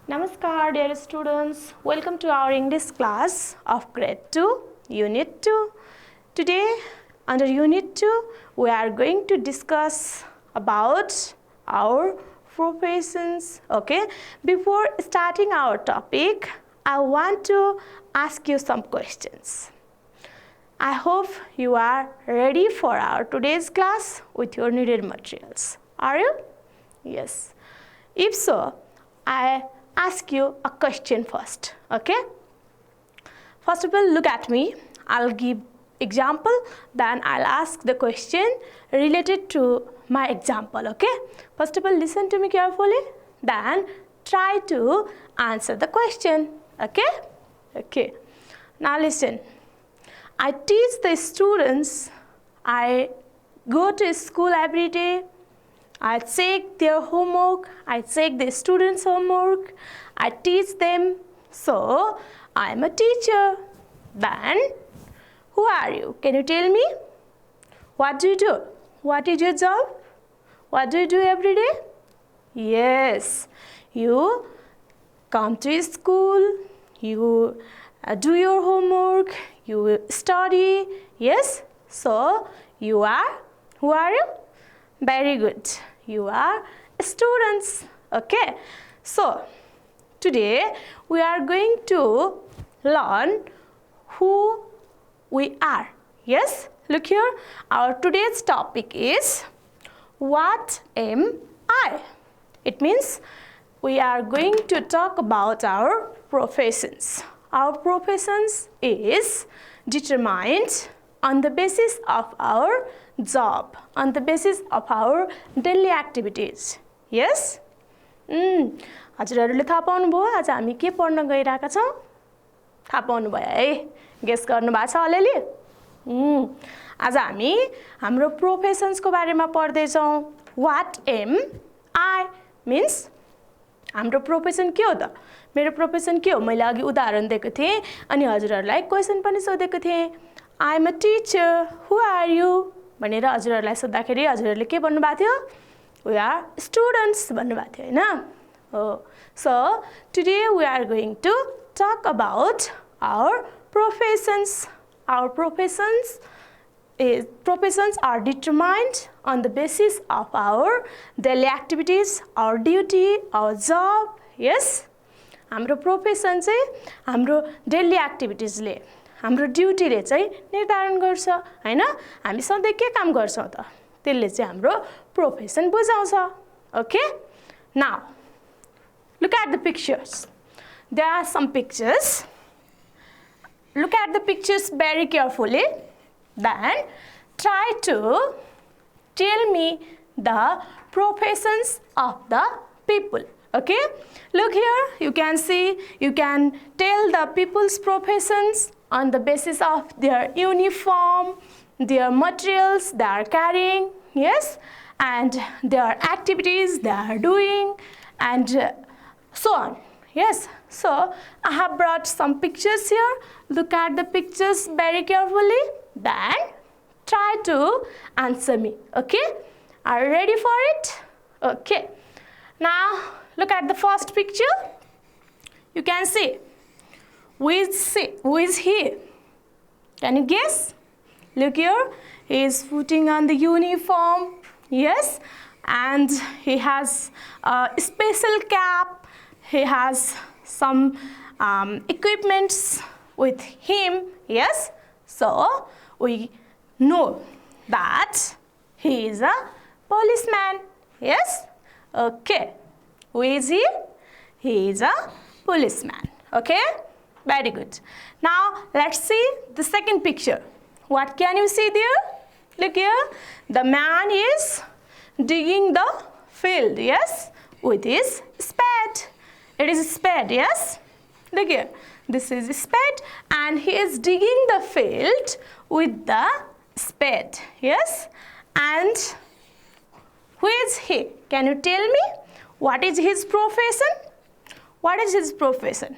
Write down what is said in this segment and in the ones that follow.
Namaskar dear students, welcome to our English class of grade 2, unit 2. Today under unit 2 we are going to discuss about our professions. Okay, before starting our topic I want to ask you some questions. I hope you are ready for our today's class with your needed materials. Are you? Yes. If so, I ask you a question first. Okay? First of all, look at me. I'll give example, then I'll ask the question related to my example. Okay? First of all, listen to me carefully, then try to answer the question. Okay? Okay. Now listen. I teach the students, I go to school every day, I check their homework, I check the students' homework, I teach them, so I am a teacher. Then, who are you? Can you tell me? What do you do? What is your job? What do you do every day? Yes, you come to school, you do your homework, you study. Yes, so you are, who are you? Very good, you are students. Okay, so today we are going to learn who we are. Yes, look here, our today's topic is what am I? It means we are going to talk about our professions. Our professions is determined on the basis of our job, on the basis of our daily activities. Yes? हजुरहरूले थाहा पाउनुभयो आज हामी के पढ्न गइरहेका छौं? थाहा पाउनुभयो है? गेस गर्नु भएको छ अलिअलि? आज हामी हाम्रो प्रोफेसन्स को बारेमा पढ्दै छौं. What am I means हाम्रो प्रोफेसन के हो त? मेरो प्रोफेसन के हो? मैले अघि उदाहरण दिएको थिएँ अनि हजुरहरूलाई क्वेशन पनि सोधेको थिएँ. I am a teacher. Who are you? भनेर हजुरहरूलाई सोध्दाखेरि हजुरहरूले के भन्नु भएको थियो? We are students भन्नु भएको थियो हैन? हो. So today we are going to talk about our professions. Our professions are determined on the basis of our daily activities, our duty, our job. Yes? हाम्रो प्रोफेसन चाहिँ हाम्रो डेली एक्टिभिटीजले, हाम्रो ड्युटीले चाहिँ निर्धारण गर्छ हैन? हामी सधैँ के काम गर्छौं त? त्यसले चाहिँ हाम्रो profession बुझाउँछ. Okay? Now, look at the pictures. There are some pictures. Look at the pictures very carefully. Then try to tell me the professions of the people. Okay, look here, you can see, you can tell the people's professions on the basis of their uniform, their materials they are carrying, yes, and their activities they are doing, and so on. Yes, so I have brought some pictures here. Look at the pictures very carefully, then try to answer me. Okay, are you ready for it? Okay, now look at the first picture. You can see who is he? Can you guess? Look here, he is putting on the uniform. Yes, and he has a special cap. He has some equipments with him. Yes, so we know that he is a policeman. Yes, okay. Who is he? He is a policeman. Okay, very good. Now let's see the second picture. What can you see there? Look here, the man is digging the field. Yes, with his spade. It is a spade. Yes, look here, this is a spade and he is digging the field with the spade. Yes, and who is he? Can you tell me? What is his profession? What is his profession?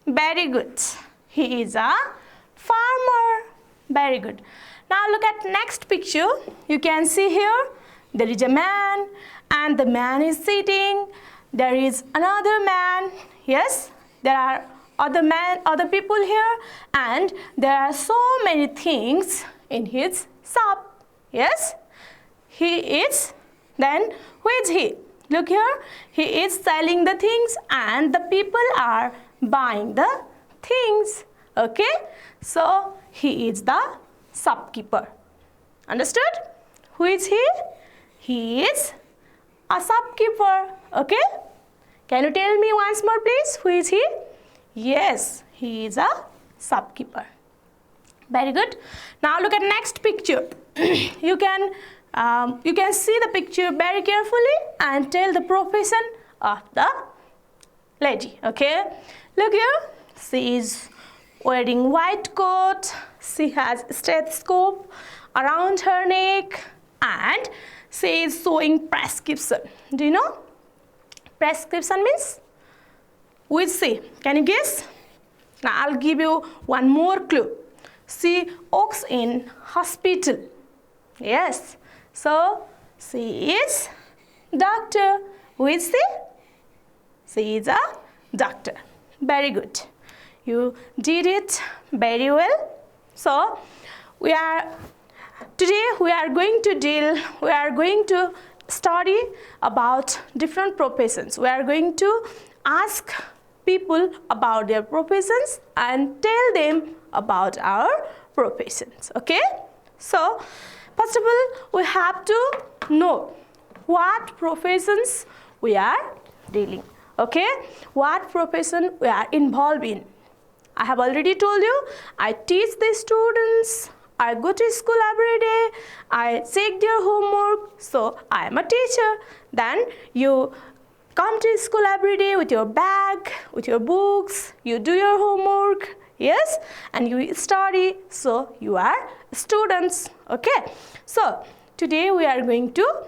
Very good. He is a farmer. Very good. Now look at next picture. You can see here there is a man and the man is sitting there is another man. Yes, there are other people here, and there are so many things in his shop. Yes, he is. Then who is he? Look here, he is selling the things and the people are buying the things. Okay, so he is the shopkeeper. Understood? Who is he? He is a shopkeeper. Okay, can you tell me once more please? Who is he? Yes, he is a shopkeeper. Very good. Now look at next picture. You can see the picture very carefully and tell the profession of the lady. Okay, look here. She is wearing white coat. She has stethoscope around her neck and she is showing prescription. Do you know? Prescription means? Who is she? Can you guess? Now I'll give you one more clue. She works in hospital. Yes. So she is doctor. Who is she? She is a doctor. Very good. You did it very well. So today we are going to study about different professions. We are going to ask people about their professions and tell them about our professions. Okay? So first of all, we have to know what professions we are dealing. Okay? What profession we are involved in. I have already told you, I teach the students, I go to school every day, I check their homework, so I am a teacher. Then you come to school every day with your bag, with your books, you do your homework, yes, and you study, so you are students. Okay, so today we are going to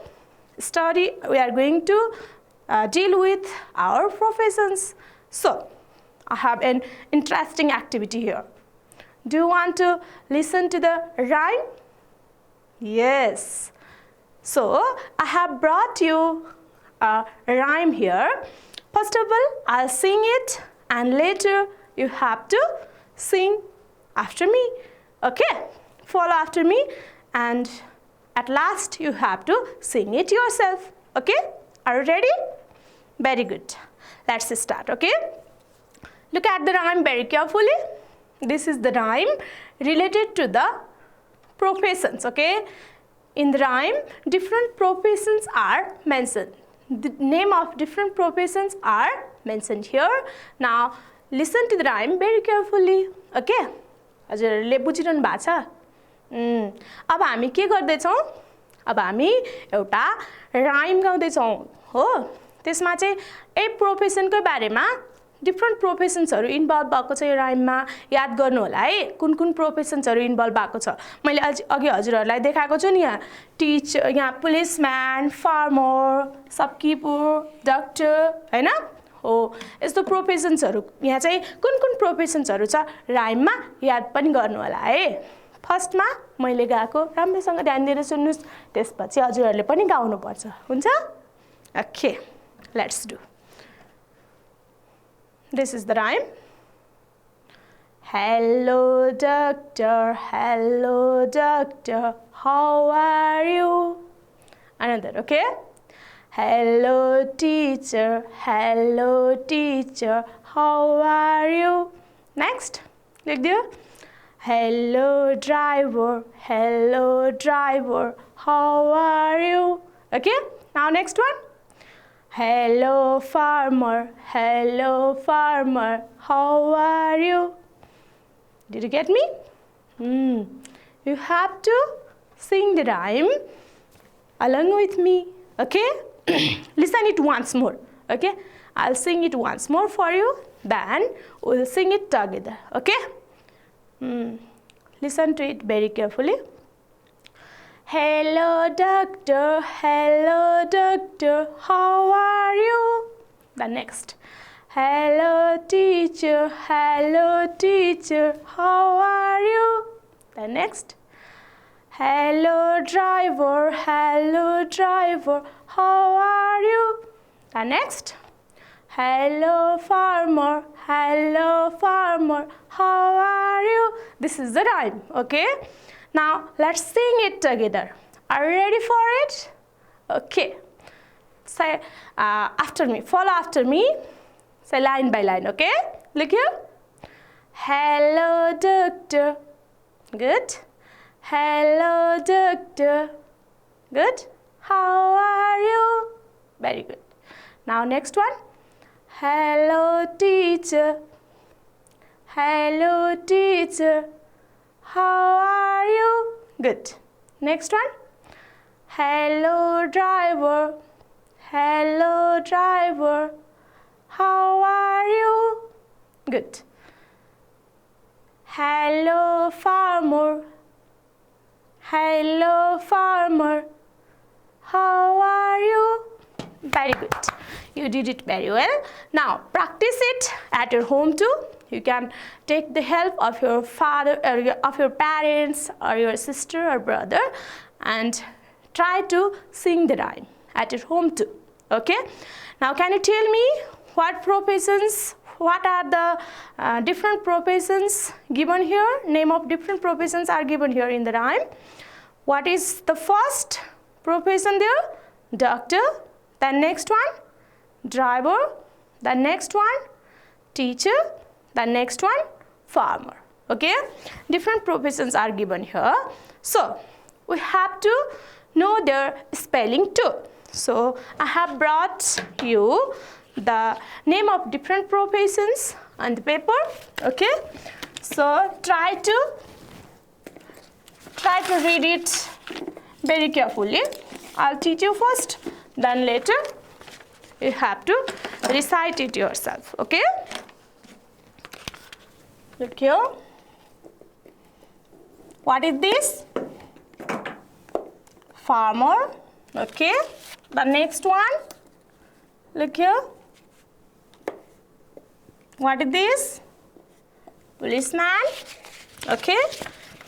deal with our professions. So I have an interesting activity here. Do you want to listen to the rhyme? Yes. So I have brought you a rhyme here. First of all, I'll sing it and later you have to sing after me. Okay? Follow after me and at last you have to sing it yourself. Okay? Are you ready? Very good. Let's start. Okay? Look at the rhyme very carefully. This is the rhyme related to the professions. Okay? In the rhyme, different professions are mentioned. The name of different professions are mentioned here. Now, listen to the rhyme very carefully. Okay? हजुरहरूले बुझिरहनु भएको छ? अब हामी के गर्दैछौँ? अब हामी एउटा राइम गाउँदैछौँ हो? त्यसमा चाहिँ एक प्रोफेसनको बारेमा डिफरेंट प्रोफेसन्सहरु इन्भल्भ भएको छ यो राइममा याद गर्नु होला है कुन कुन प्रोफेसन्सहरु इन्भल्भ भएको छ मैले अघि हजुरहरुलाई देखाएको छु नि यहाँ टीचर यहाँ पुलिसम्यान फार्मर शपकीपर डाक्टर हैन हो यस्तो प्रोफेसन्सहरु यहाँ चाहिँ कुन कुन प्रोफेसन्सहरु छ राइममा याद पनि गर्नु होला है फर्स्टमा मैले गाएको राम्रोसँग ध्यान दिएर सुन्नुस् त्यसपछि हजुरहरुले पनि गाउनु पर्छ हुन्छ okay let's do This is the rhyme. Hello doctor, how are you? Another, okay? Hello teacher, how are you? Next, look there. Hello driver, how are you? Okay, now next one. Hello farmer, how are you? Did you get me? You have to sing the rhyme along with me, okay? Listen it once more, okay? I'll sing it once more for you, then we'll sing it together, okay? Listen to it very carefully. Hello doctor, how are you? The next. Hello teacher, how are you? The next. Hello driver, how are you? The next. Hello farmer, hello farmer, how are you? This is the rhyme, okay? Now let's sing it together. Are you ready for it? Okay. Say after me, follow after me. Say line by line, okay? Look here. Hello doctor. Good. Hello doctor. Good. How are you? Very good. Now next one. Hello teacher. Hello teacher. How are you? Good. Next one. Hello driver. Hello driver. How are you? Good. Hello farmer. Hello farmer. How are you? Very good. You did it very well. Now practice it at your home too. You can take the help of your father or of your parents or your sister or brother and try to sing the rhyme at your home too. Okay? Now can you tell me what professions, what are the different professions given here? Name of different professions are given here in the rhyme. What is the first profession there? Doctor. The next one, driver. The next one, teacher. The next one, farmer. Okay? Different professions are given here. So, we have to know their spelling too. So, I have brought you the name of different professions on the paper. Okay? So, try to read it very carefully. I'll teach you first, then later you have to recite it yourself. Okay? Look here. What is this? Farmer. Okay. The next one. Look here. What is this? Policeman. Okay.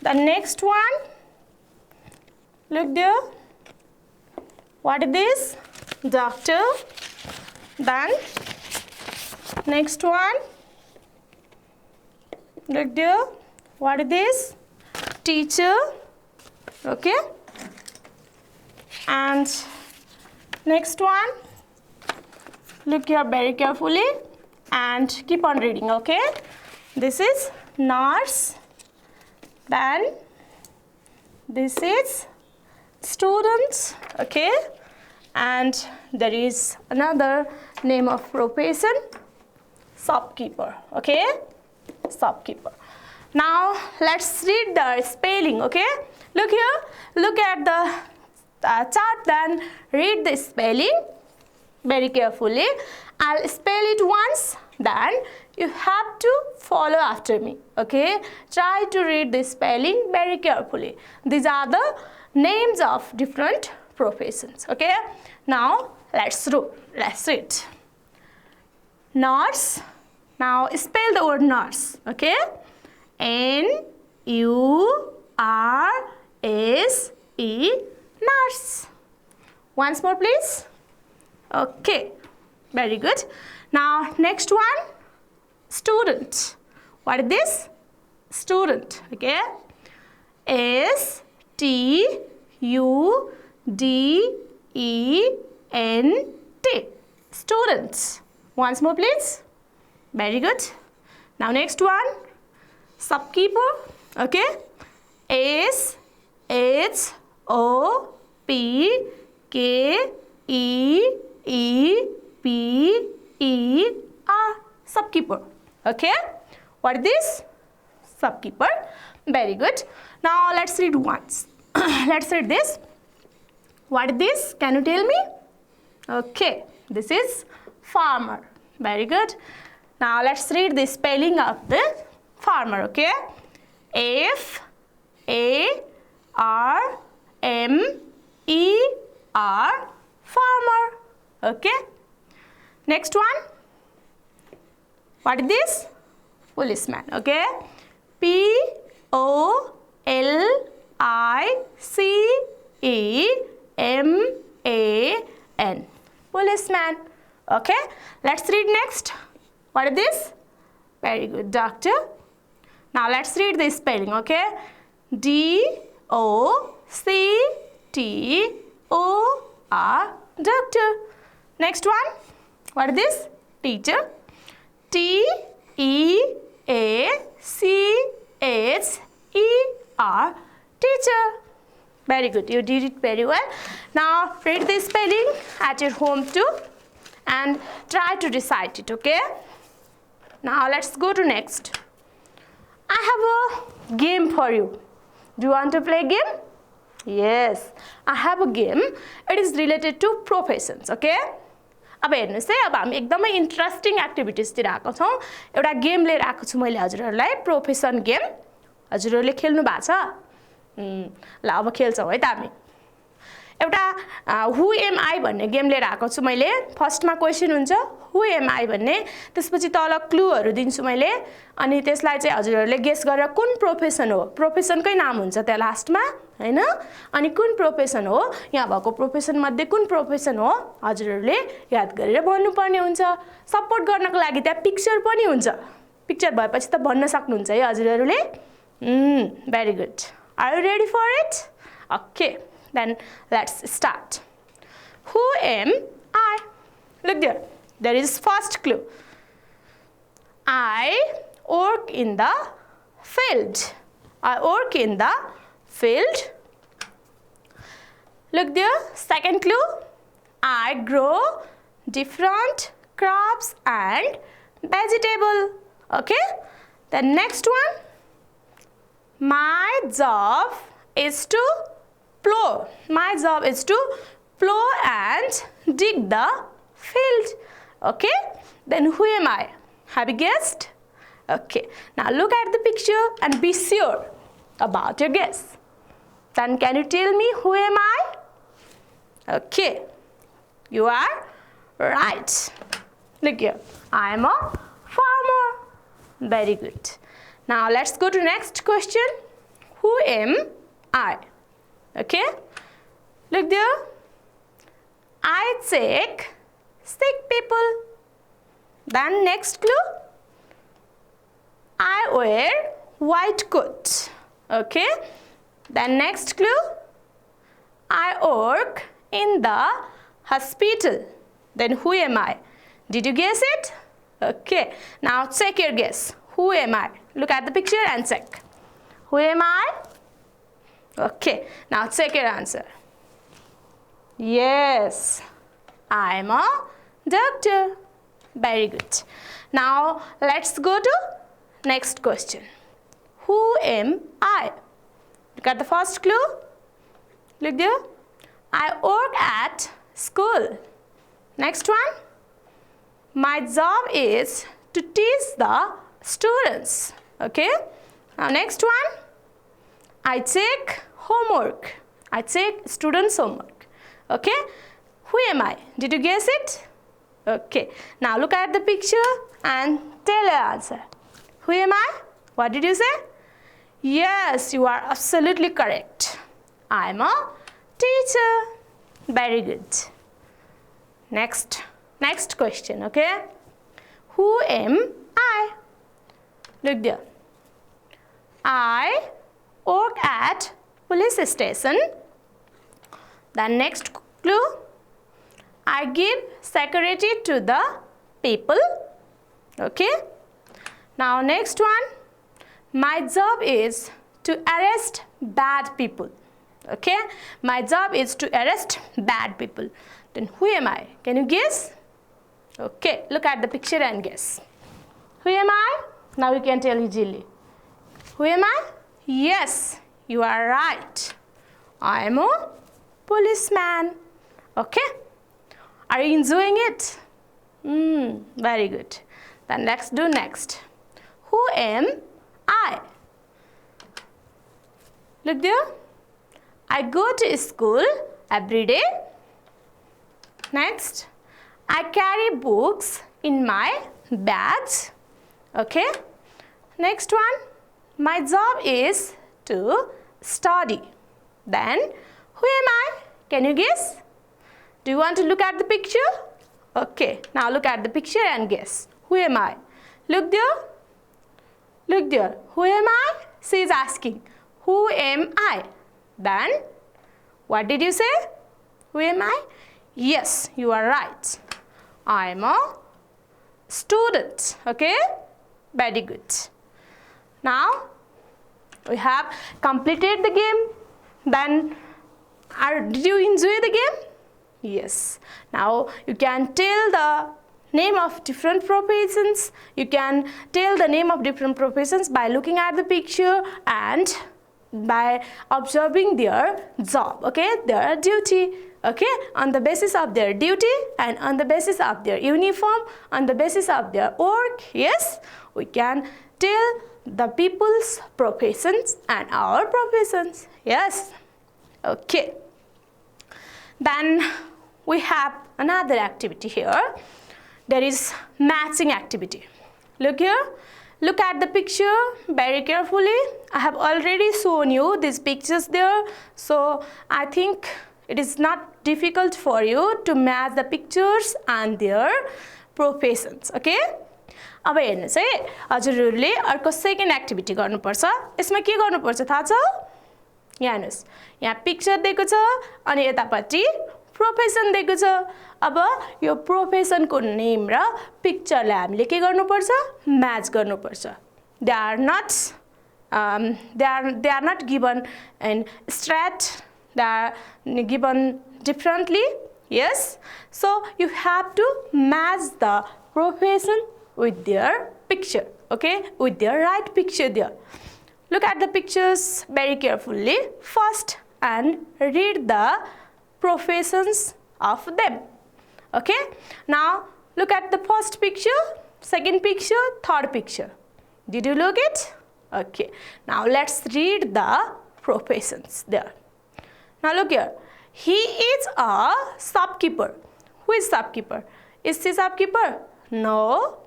The next one. Look there. What is this? Doctor. Then next one. Look there. What is this? Teacher. Okay. And next one. Look here very carefully and keep on reading. Okay. This is nurse. Then this is students. Okay. And there is another name of profession, shopkeeper. Okay. Shopkeeper. Now let's read the spelling. Okay. Look here. Look at the chart, then read the spelling very carefully. I'll spell it once, then you have to follow after me. Okay. Try to read the spelling very carefully. These are the names of different professions. Okay. Now let's read. Nurse. Now spell the word nurse. Okay. N-U-R-S-E, nurse. Once more please. Okay. Very good. Now next one, student. What is this? Student. Okay. S-T-U-D-E-N-T. Students. Once more please. Very good. Now next one, shopkeeper. Okay. S-H-O-P-K-E-E-P-E-R. Shopkeeper. Okay. What is this? Shopkeeper. Very good. Now let's read once. Let's read this. What is this? Can you tell me? Okay. This is farmer. Very good. Now let's read the spelling of the farmer. Okay. F-A-R-M-E-R, farmer. Okay. Next one. What is this? Policeman. Okay. P-O-L-I-C-E-M-A-N. Policeman. Okay, let's read next. What is this? Very good, doctor. Now let's read the spelling, okay? D-O-C-T-O-R, doctor. Next one, what is this? Teacher. T-E-A-C-H-E-R, teacher. Very good, you did it very well. Now read the spelling at your home too and try to recite it, okay? Now let's go to next. I have a game for you. Do you want to play a game? Yes, I have a game. It is related to professions, okay? अब हेर्नुस् है, अब हामी एकदमै interesting activities तिर आएको छौं। एउटा गेम लिएर आएको छु मैले हजुरहरुलाई, प्रोफेसन गेम। हजुरहरुले खेल्नु भएको छ? ल अब खेल्छौं है त हामी। एउटा हु एम आई भन्ने गेम लिएर आएको छु मैले। फर्स्टमा क्वेशन हुन्छ हु एम आई भन्ने, त्यसपछि तल क्लुहरु दिन्छु मैले, अनि त्यसलाई चाहिँ हजुरहरुले गेस गरेर कुन प्रोफेसन हो, प्रोफेसनकै नाम हुन्छ त्यहाँ लास्टमा, हैन? अनि कुन प्रोफेसन हो, यहाँ भएको प्रोफेसन मध्ये कुन प्रोफेसन हो हजुरहरुले याद गरेर भन्नुपर्ने हुन्छ। सपोर्ट गर्नको लागि त्यहाँ पिक्चर पनि हुन्छ। पिक्चर भएपछि त भन्न सक्नुहुन्छ है हजुरहरुले। Very good. Are you ready for it? Okay, then let's start. Who am I? Look there. There is first clue. I work in the field. I work in the field. Look there. Second clue. I grow different crops and vegetable. Okay. The next one. My job is to plow. My job is to plow and dig the field. Okay, then who am I? Have you guessed? Okay, now look at the picture and be sure about your guess. Then can you tell me who am I? Okay, you are right. Look here, I am a farmer. Very good. Now let's go to next question. Who am I? Okay, look there. I check sick people. Then next clue. I wear white coat. Okay, then next clue. I work in the hospital. Then who am I? Did you guess it? Okay, now check your guess. Who am I? Look at the picture and check. Who am I? Okay, now check your answer. Yes, I am a doctor. Very good. Now let's go to next question. Who am I? Look at the first clue. Look there. I work at school. Next one. My job is to teach the students. Okay. Now next one. I check homework. I check students' homework. Okay. Who am I? Did you guess it? Okay. Now look at the picture and tell your answer. Who am I? What did you say? Yes, you are absolutely correct. I am a teacher. Very good. Next question, okay? Who am I? Look there. I work at police station. Then next clue. I give security to the people. Okay. Now next one. My job is to arrest bad people. Okay. My job is to arrest bad people. Then who am I? Can you guess? Okay. Look at the picture and guess. Who am I? Now you can tell easily. Who am I? Yes, you are right. I am a policeman. Okay. Are you enjoying it? Very good. Then let's do next. Who am I? Look there. I go to school every day. Next. I carry books in my bag. Okay. Next one. My job is to study. Then who am I? Can you guess? Do you want to look at the picture? Okay, now look at the picture and guess. Who am I? Look there. Look there. Who am I? She is asking. Who am I? Then, what did you say? Who am I? Yes, you are right. I am a student. Okay? Very good. Now, we have completed the game. Then, did you enjoy the game? Yes. Now, you can tell the name of different professions. You can tell the name of different professions by looking at the picture and by observing their job, okay, their duty, okay, on the basis of their duty and on the basis of their uniform, on the basis of their work. Yes, we can tell the people's professions and our professions. Yes, okay. Then we have another activity here. There is matching activity. Look here. Look at the picture very carefully. I have already shown you these pictures there. So I think it is not difficult for you to match the pictures and their professions. Okay? अब हेर्नुस् है हजुरहरूले अर्को second activity गर्नुपर्छ यसमा के गर्नुपर्छ थाहा छ यहाँ हेर्नुस् यहाँ पिक्चर दिएको छ अनि यतापट्टि प्रोफेसन दिएको छ अब यो प्रोफेसनको नेम र पिक्चरलाई हामीले के गर्नुपर्छ म्याच गर्नुपर्छ they are not given in straight they are given differently yes so you have to match the profession with their picture okay with their right picture there look at the pictures very carefully first and read the professions of them okay now look at the first picture second picture third picture did you look it okay now let's read the professions there now look here he is a shopkeeper who is shopkeeper is he shopkeeper no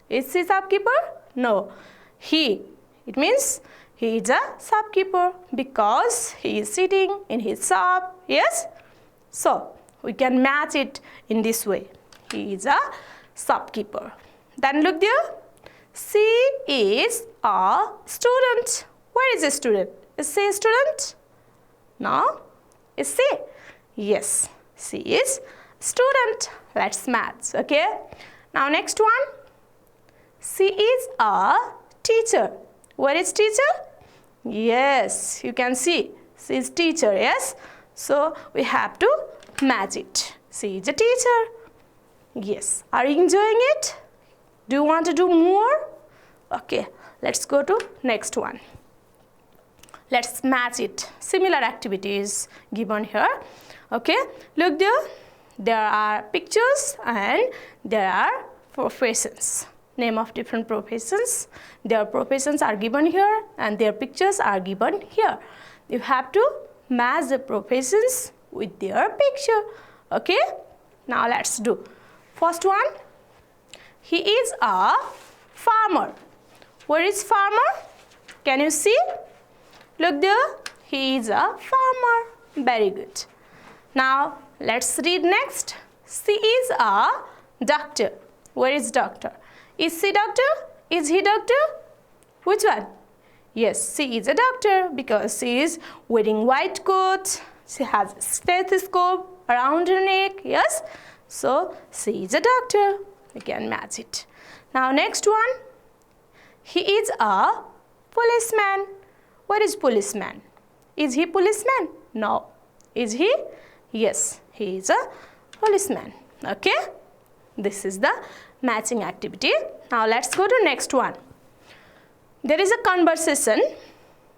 is he shopkeeper no he it means he is a shopkeeper because he is sitting in his shop yes so we can match it in this way he is a shopkeeper then look there she is a student where is a student is she a student no is she yes she is student let's match okay now next one she is a teacher where is teacher yes you can see she is teacher yes so we have to match it she is a teacher yes are you enjoying it do you want to do more okay let's go to next one let's match it similar activities given here okay look there are pictures and there are professions name of different professions their professions are given here and their pictures are given here you have to match the professions with their picture okay now let's do first one he is a farmer where is farmer can you see look there he is a farmer very good now let's read next she is a doctor where is doctor is she doctor is he doctor which one yes she is a doctor because she is wearing white coat she has a stethoscope around her neck yes so she is a doctor we can match it now next one he is a policeman where is policeman is he policeman no is he yes he is a policeman okay this is the matching activity now let's go to next one there is a conversation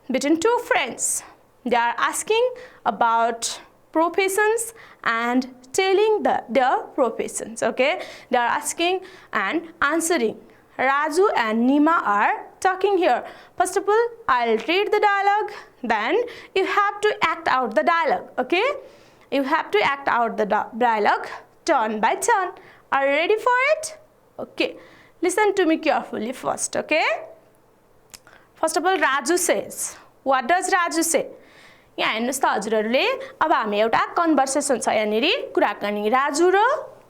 between two friends they are asking about professions and telling their professions okay they are asking and answering Raju and Nima are talking here first of all I'll read the dialogue then you have to act out the dialogue okay you have to act out the dialogue turn by turn are you ready for it okay listen to me carefully first okay first of all Raju says what does Raju say यहाँ हेर्नुस् त हजुरहरूले अब हामी एउटा conversation छ यहाँनेरि कुराकानी राजु र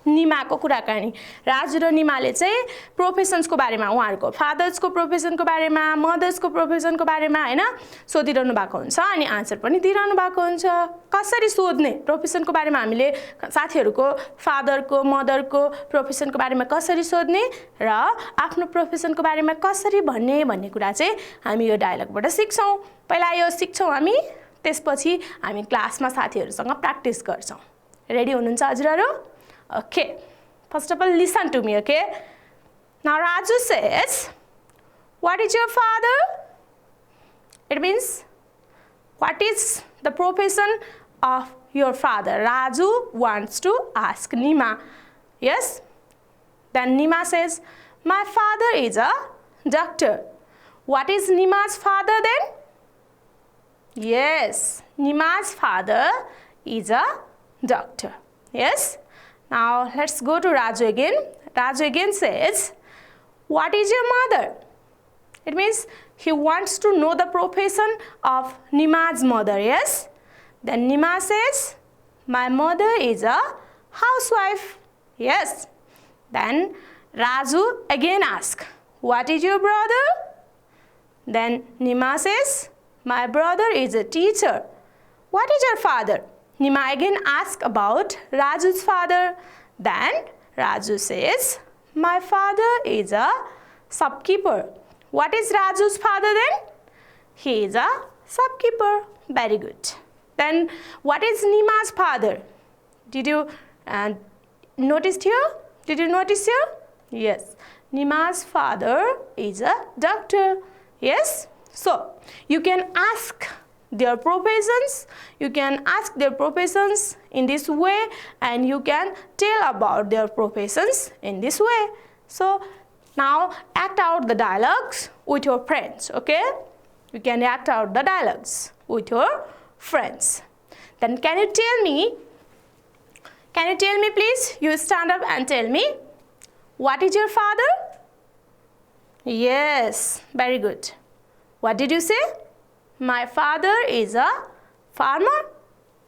निमाको कुराकानी राजु र निमाले चाहिँ प्रोफेसन्सको बारेमा उहाँहरूको फादर्सको प्रोफेसनको बारेमा मदर्सको प्रोफेसनको बारेमा हैन सोधिरहनु भएको हुन्छ अनि आन्सर पनि दिइरहनु भएको हुन्छ कसरी सोध्ने प्रोफेसनको बारेमा हामीले साथीहरूको फादरको मदरको प्रोफेसनको बारेमा कसरी सोध्ने र आफ्नो प्रोफेसनको बारेमा कसरी भन्ने भन्ने कुरा चाहिँ हामी यो डायलगबाट सिक्छौं पहिला यो सिक्छौं हामी त्यसपछि हामी क्लासमा साथीहरुसँग प्र्याक्टिस गर्छौं रेडी हुनुहुन्छ हजुरहरु Okay, first of all, listen to me, okay? Now, Raju says, what is your father? It means, what is the profession of your father? Raju wants to ask Nima. Yes? Then Nima says, my father is a doctor. What is Nima's father then? Yes, Nima's father is a doctor. Yes? Now, let's go to Raju again. Raju again says, what is your mother? It means he wants to know the profession of Nima's mother, yes? Then Nima says, my mother is a housewife. Yes. Then Raju again asks, what is your brother? Then Nima says, my brother is a teacher. What is your father? Nima again asks about Raju's father. Then Raju says, my father is a shopkeeper. What is Raju's father then? He is a shopkeeper. Very good. Then what is Nima's father? Did you notice here? Did you notice here? Yes. Nima's father is a doctor. Yes. So you can ask their professions, you can ask their professions in this way and you can tell about their professions in this way. So now act out the dialogues with your friends, okay? You can act out the dialogues with your friends. Then can you tell me please, you stand up and tell me, what is your father? Yes, very good. What did you say? My father is a farmer.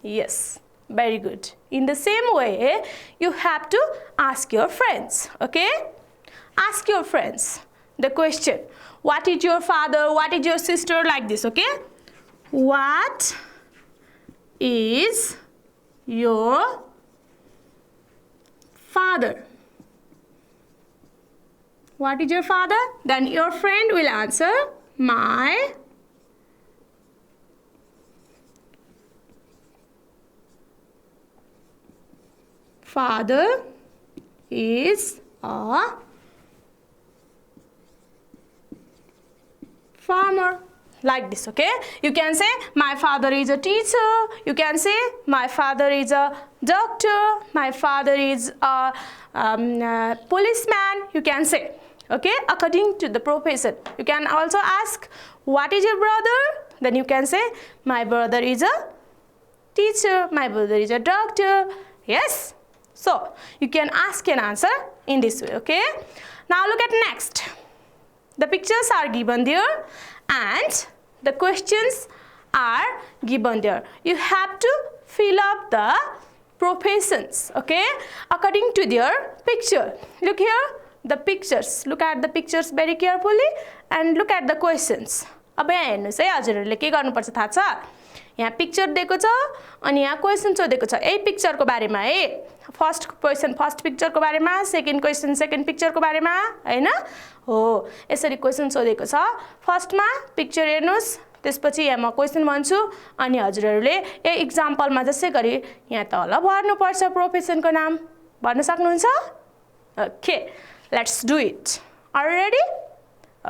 Yes, very good. In the same way, you have to ask your friends, okay? Ask your friends the question, what is your father, what is your sister, like this, okay? What is your father? What is your father? Then your friend will answer, my father is a farmer. Like this, okay? You can say, my father is a teacher. You can say, my father is a doctor. My father is a policeman. You can say, okay? According to the profession. You can also ask, what is your brother? Then you can say, my brother is a teacher. My brother is a doctor. Yes? So, you can ask and answer in this way, okay? Now look at next. The pictures are given there and the questions are given there. You have to fill up the professions, okay? According to their picture. Look here, the pictures. Look at the pictures very carefully and look at the questions. अब यहाँ हेर्नुस् है हजुरहरुले के गर्नुपर्छ थाहा छ यहाँ picture दिएको छ अनि यहाँ क्वेशन सोधेको छ यही पिक्चरको बारेमा है फर्स्ट क्वेशन फर्स्ट पिक्चरको बारेमा सेकेन्ड क्वेशन सेकेन्ड पिक्चरको बारेमा हैन हो यसरी क्वेशन सोधेको छ फर्स्टमा पिक्चर हेर्नुस् त्यसपछि यहाँ म क्वेशन भन्छु अनि हजुरहरुले ए एक्जाम्पलमा जसै गरी यहाँ तल भर्नु पर्छ प्रोफेसनको नाम भन्न सक्नुहुन्छ okay let's do it are you ready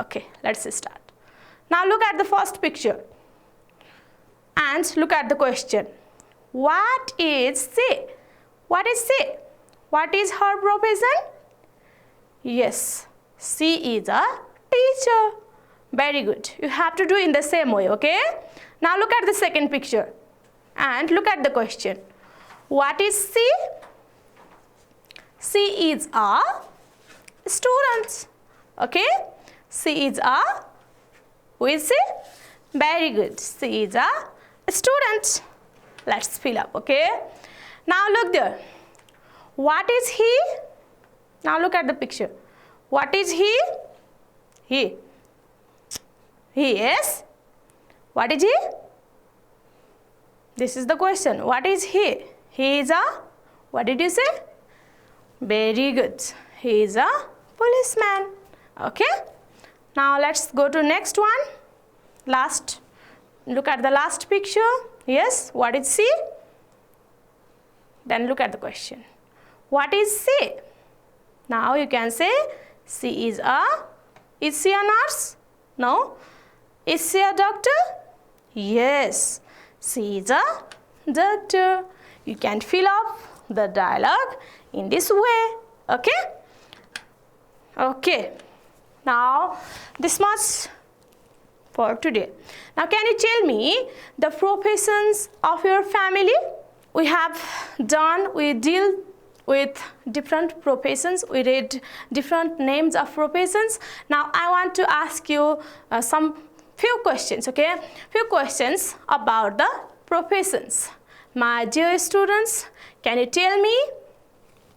okay let's start now look at the first picture and look at the question. What is she? What is she? What is her profession? Yes, she is a teacher. Very good. You have to do in the same way, okay? Now look at the second picture and look at the question. What is she? She is a student. Okay? She is a, who is she? Very good. She is a student. Let's fill up, okay? Now look there. What is he? Now look at the picture. What is he? He. He is. What is he? This is the question. What is he? He is a, what did you say? Very good. He is a policeman. Okay. Now let's go to next one. Last. Look at the last picture. Yes. What is she? Then look at the question. What is she? Now you can say she is a. Is she a nurse? No. Is she a doctor? Yes. She is a doctor. You can fill up the dialogue in this way. Okay? Okay. Now this much for today. Now can you tell me the professions of your family? We have done, we deal with different professions. We read different names of professions. Now I want to ask you some few questions, okay? Few questions about the professions. My dear students, can you tell me?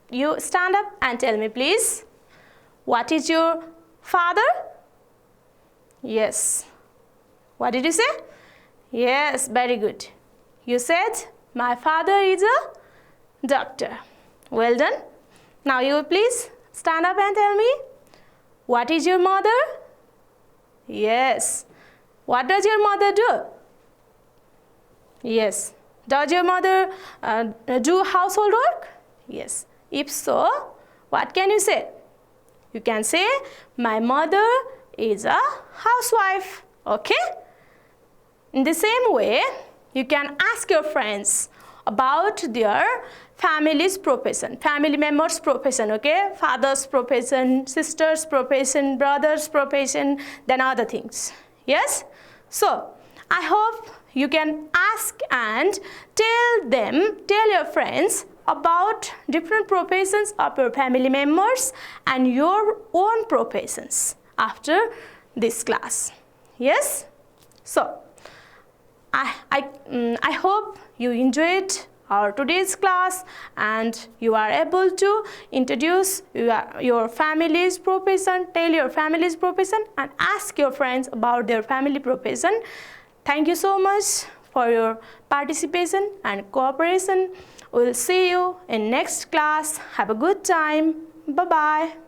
You stand up and tell me please. What is your father? Yes. What did you say? Yes, very good. You said my father is a doctor. Well done. Now you please stand up and tell me. What is your mother? Yes. What does your mother do? Yes. Does your mother do household work? Yes. If so, what can you say? You can say, my mother is a housewife. Okay? In the same way, you can ask your friends about their family's profession, family members' profession, okay? Father's profession, sister's profession, brother's profession, then other things. Yes? So, I hope you can ask and tell your friends about different professions of your family members and your own professions after this class. Yes? So, I hope you enjoyed our today's class and you are able to introduce your family's profession, tell your family's profession and ask your friends about their family profession. Thank you so much for your participation and cooperation. We'll see you in next class. Have a good time. Bye-bye.